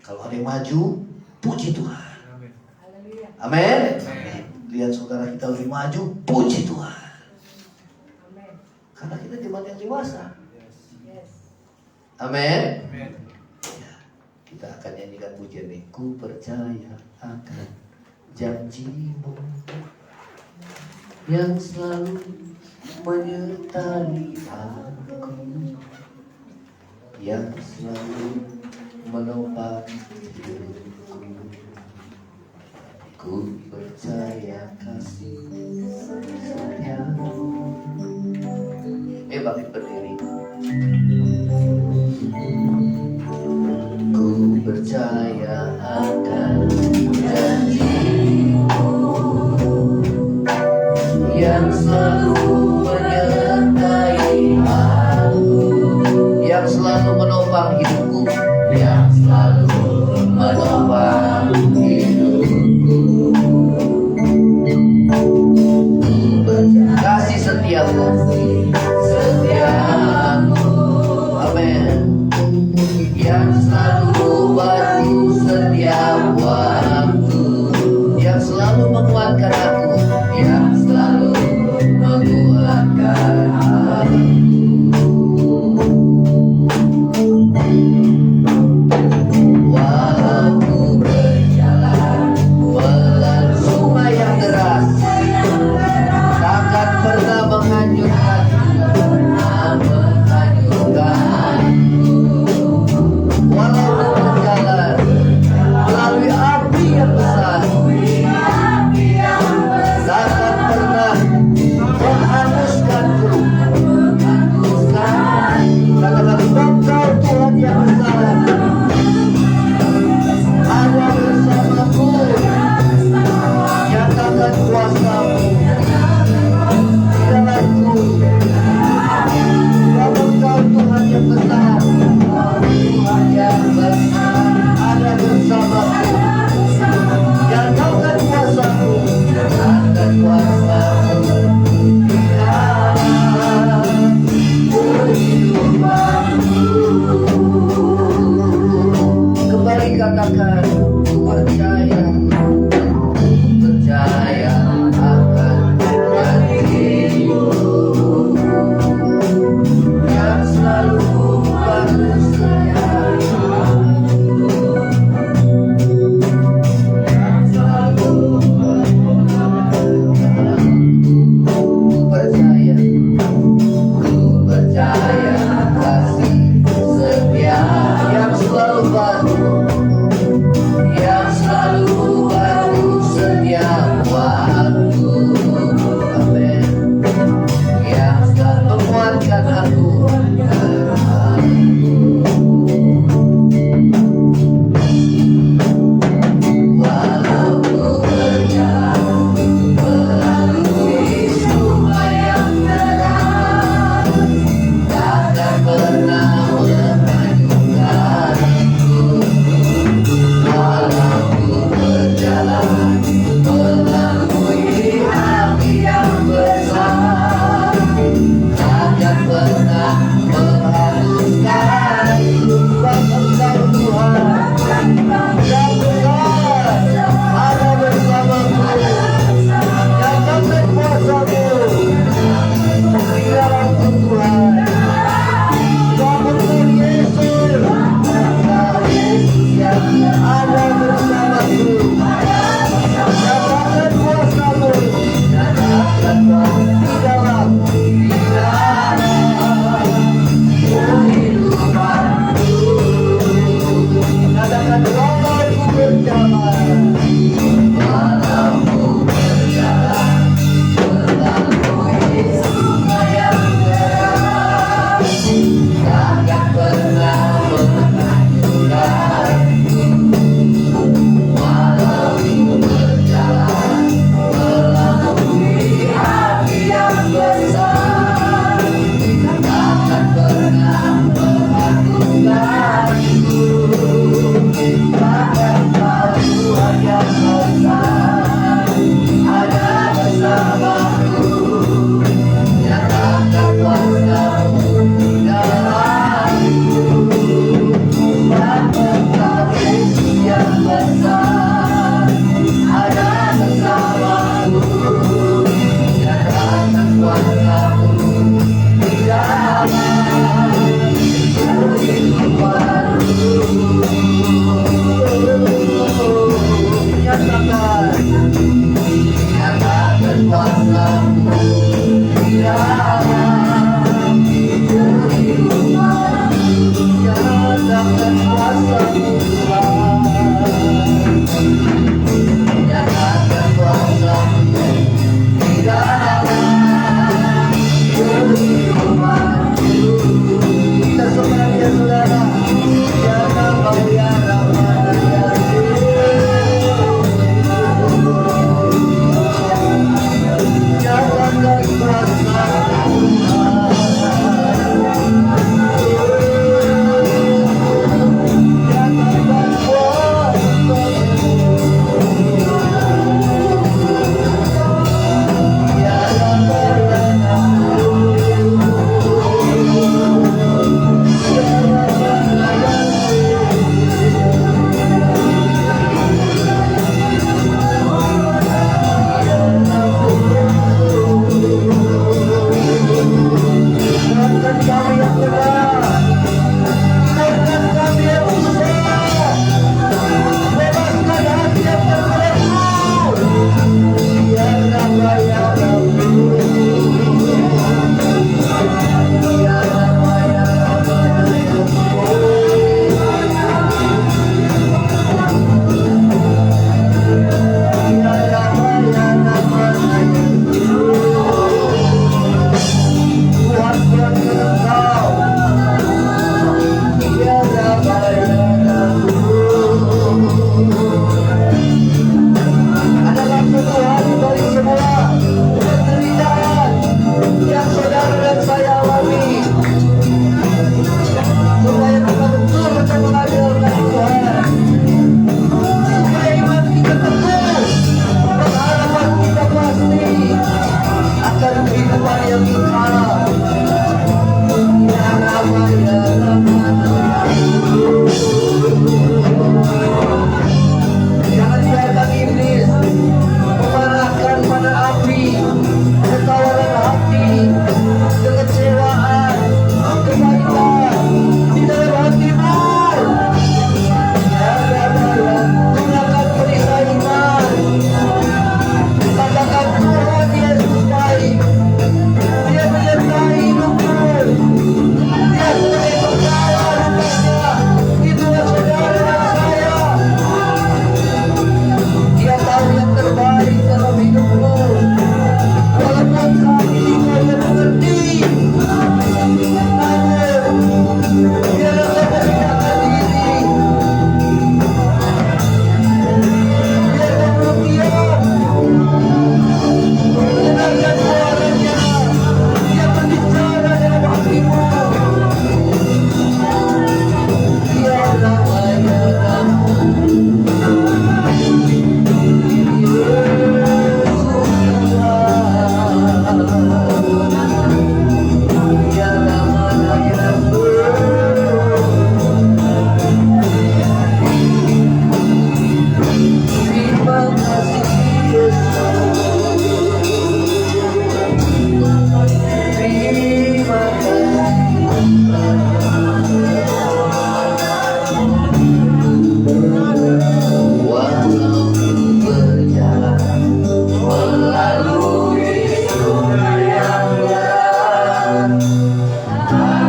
Kalau ada yang maju, puji Tuhan. Amin. Lihat saudara kita lebih maju, puji Tuhan. Karena kita jemaat yang dewasa. Amin. Ya, kita akan nyanyikan pujian ini. Ku percaya akan janjimu yang selalu menyertai aku, yang selalu menopang hidupku. Ku percaya kasih setiamu. Bangkit berdiri. Ku percaya akan janjimu yang selalu menyertai aku, yang selalu menopang hidupku, yang selalu menopang hidupku. Kasih setiamu, amin, yang selalu baru setiap waktu, yang selalu menguatkan aku, yang selalu menguatkan aku. Walau ku berjalan melalui sungai yang deras, takkan pernah menghanyutkan, walau ku berjalan melalui api yang besar, takkan pernah menghanguskanku. Katakan Engkau Tuhan yang besar, ada bersamaku, nyatakan kuasa-Mu di dalamku. Engkau Tuhan yang besar, Tuhan yang besar, ada bersamaku, nyatakan kuasa-Mu, nyatakan kuasa-Mu di dalam kehidupanku. Kembali katakan, ku percaya akan janjimu yang selalu baru setiap waktu, yang selalu menopang. Ku percaya kasih setia yang selalu baru,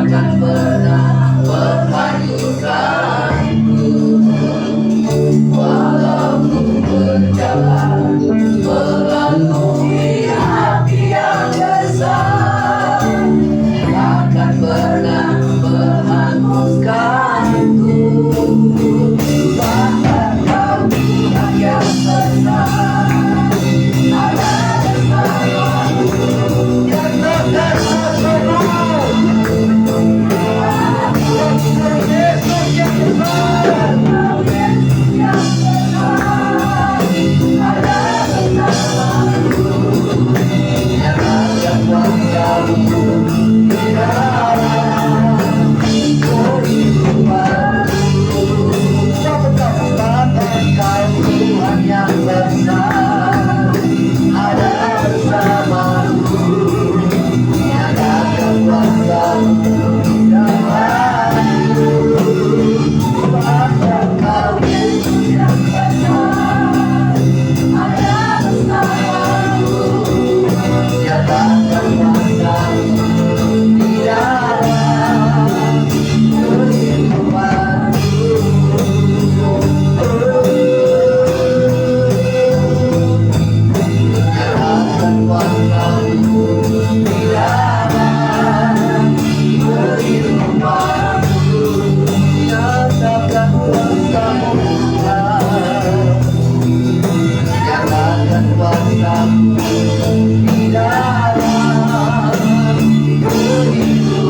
takkan pernah menghanyutkanku. Walau ku berjalan melalui api yang besar, takkan pernah menghanguskanku. Bahkan Kau Tuhan yang besar, ada bersamaku yang takkan Yesus yang besar, Yesus yang besar, ada bersamaku yang ada kuasamu di dalam kehidupanku. Bahkan Kau Tuhan yang besar, ada bersamaku yang ada kuasamu di dalamku. Bahkan Kau Yesus yang besar, ada bersamaku yang ada kuasamu di dalam kehidupanku. Nyatakan kuasamu di dalam kehidupanku. Nyatakan kuasamu Tuhan, nyatakan kuasamu di dalam kehidupanku.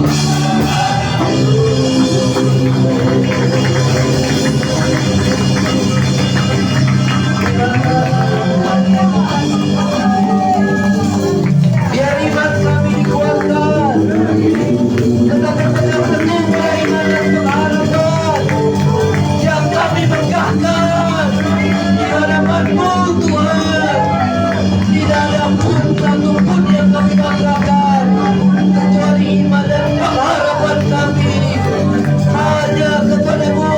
Biar iman kami dikuatkan, tetapkan teguh pada iman dan pengharapan yang kami megahkan di hadapan-Mu Tuhan. Tidak ada pun satu pun yang kami banggakan kecuali iman dan pengharapan kami hanya kepada-Mu.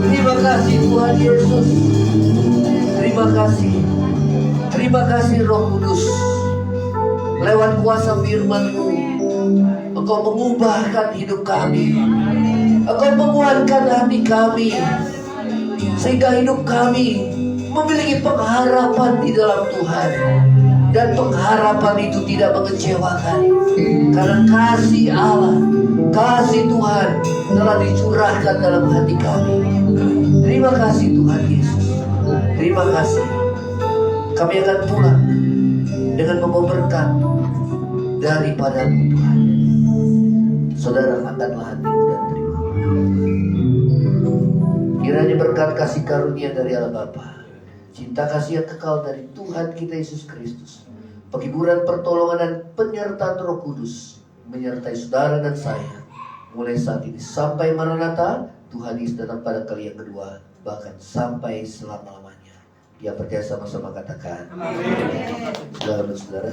Terima kasih Tuhan Yesus. Terima kasih. Terima kasih Roh Kudus. Lewat kuasa firman-Mu, Engkau mengubahkan hidup kami. Engkau menguatkan hati kami, sehingga hidup kami memiliki pengharapan di dalam Tuhan. Dan pengharapan itu tidak mengecewakan, karena kasih Allah, kasih Tuhan telah dicurahkan dalam hati kami. Terima kasih Tuhan Yesus. Terima kasih. Kami akan pulang dengan membawa berkat daripada-Mu Tuhan. Saudara, angkatlah hatimu dan terima. Kiranya berkat kasih karunia dari Allah Bapa, cinta kasih yang kekal dari Tuhan kita Yesus Kristus, penghiburan, pertolongan dan penyertaan Roh Kudus menyertai saudara dan saya mulai saat ini sampai Maranatha, Tuhan Yesus datang pada kali yang kedua, bahkan sampai selama-lamanya. Yang percaya sama-sama katakan amin. Saudara.